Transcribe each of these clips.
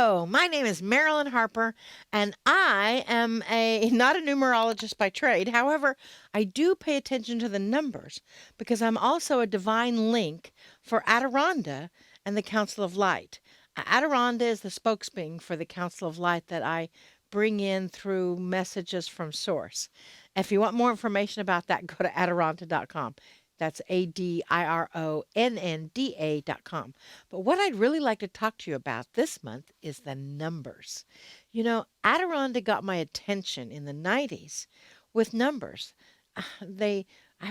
Hello, my name is Marilyn Harper, and I am not a numerologist by trade. However, I do pay attention to the numbers because I'm also a divine link for Adironnda and the Council of Light. Adironnda is the spokesbeing for the Council of Light that I bring in through messages from Source. If you want more information about that, go to Adironnda.com. That's ADIRONNDA.com. But what I'd really like to talk to you about this month is the numbers. Adironnda got my attention in the 90s with numbers. I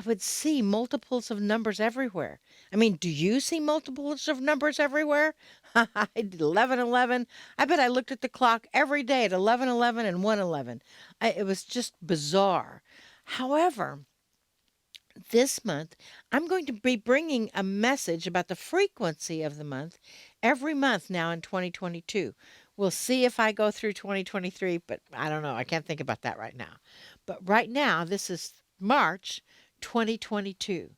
would see multiples of numbers everywhere. I mean, do you see multiples of numbers everywhere? I did 1111. I bet I looked at the clock every day at 1111 and 111. It was just bizarre. However, this month, I'm going to be bringing a message about the frequency of the month every month now in 2022. We'll see if I go through 2023, but I don't know. I can't think about that right now. But right now, this is March 2022.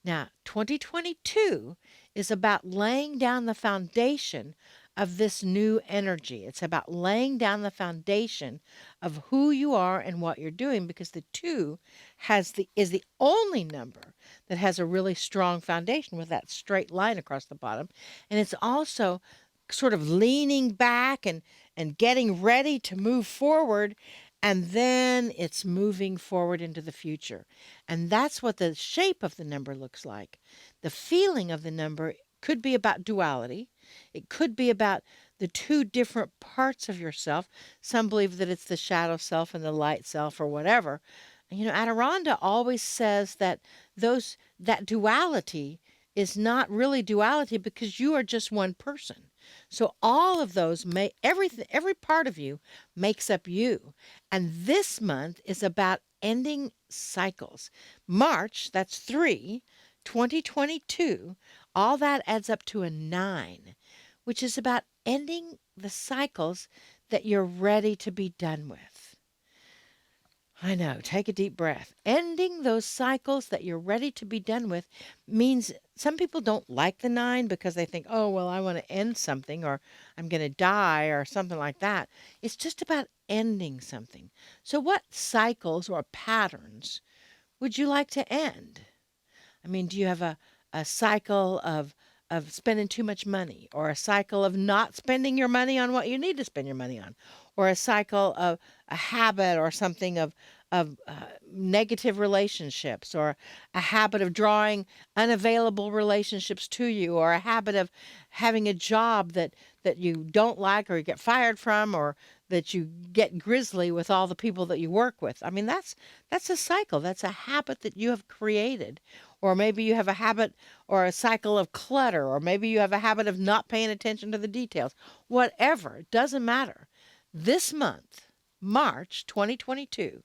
Now, 2022 is about laying down the foundation of this new energy. It's about laying down the foundation of who you are and what you're doing, because the two is the only number that has a really strong foundation with that straight line across the bottom. And it's also sort of leaning back and getting ready to move forward, and then it's moving forward into the future. And that's what the shape of the number looks like. The feeling of the number could be about duality. It could be about the two different parts of yourself. Some believe that it's the shadow self and the light self or whatever. Adironnda always says that that duality is not really duality because you are just one person. So all of those every part of you makes up you. And this month is about ending cycles. March, that's 3, 2022, all that adds up to a 9, which is about ending the cycles that you're ready to be done with. I know, take a deep breath. Ending those cycles that you're ready to be done with means some people don't like the 9 because they think, oh, well, I want to end something, or I'm going to die, or something like that. It's just about ending something. So what cycles or patterns would you like to end? I mean, do you have a cycle of spending too much money, or a cycle of not spending your money on what you need to spend your money on, or a cycle of a habit or something of negative relationships, or a habit of drawing unavailable relationships to you, or a habit of having a job that you don't like, or you get fired from, or that you get grisly with all the people that you work with. I mean, that's a cycle. That's a habit that you have created. Or maybe you have a habit or a cycle of clutter, or maybe you have a habit of not paying attention to the details. Whatever, it doesn't matter. This month, March 2022,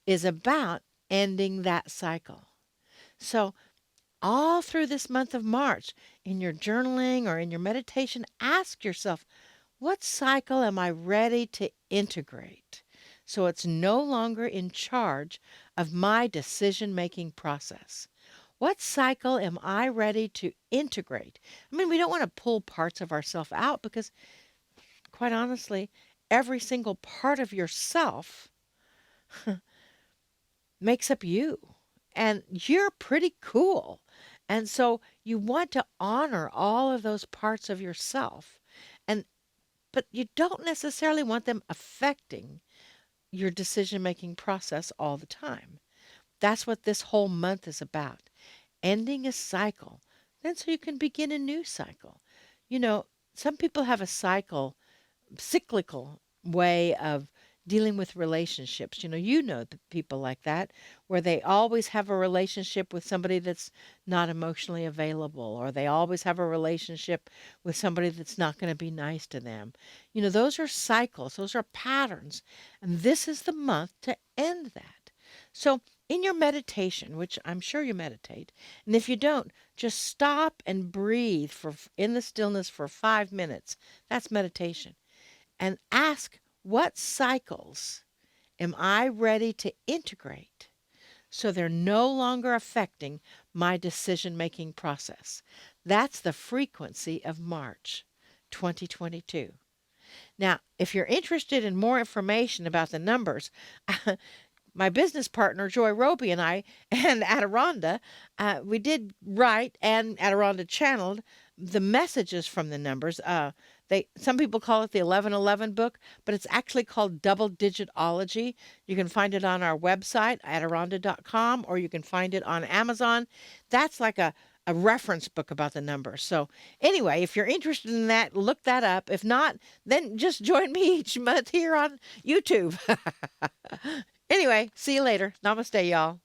is about ending that cycle. So all through this month of March, in your journaling or in your meditation, ask yourself, what cycle am I ready to integrate so it's no longer in charge of my decision-making process? What cycle am I ready to integrate? I mean, we don't want to pull parts of ourselves out because, quite honestly, every single part of yourself makes up you. And you're pretty cool. And so you want to honor all of those parts of yourself. But you don't necessarily want them affecting your decision-making process all the time. That's what this whole month is about. Ending a cycle, then so you can begin a new cycle. Some people have a cyclical way of dealing with relationships. The people like that, where they always have a relationship with somebody that's not emotionally available, or they always have a relationship with somebody that's not going to be nice to them. Those are cycles, those are patterns, and this is the month to end that. So in your meditation, which I'm sure you meditate, and if you don't, just stop and breathe in the stillness for 5 minutes. That's meditation. And ask, what cycles am I ready to integrate so they're no longer affecting my decision-making process? That's the frequency of March 2022. Now, if you're interested in more information about the numbers, my business partner Joy Roby and I and Adironnda, we did write and Adironnda channeled the messages from the numbers. Some people call it the 1111 book, but it's actually called Double Digitology. You can find it on our website, Adironnda.com, or you can find it on Amazon. That's like a reference book about the numbers. So, anyway, if you're interested in that, look that up. If not, then just join me each month here on YouTube. Anyway, see you later. Namaste, y'all.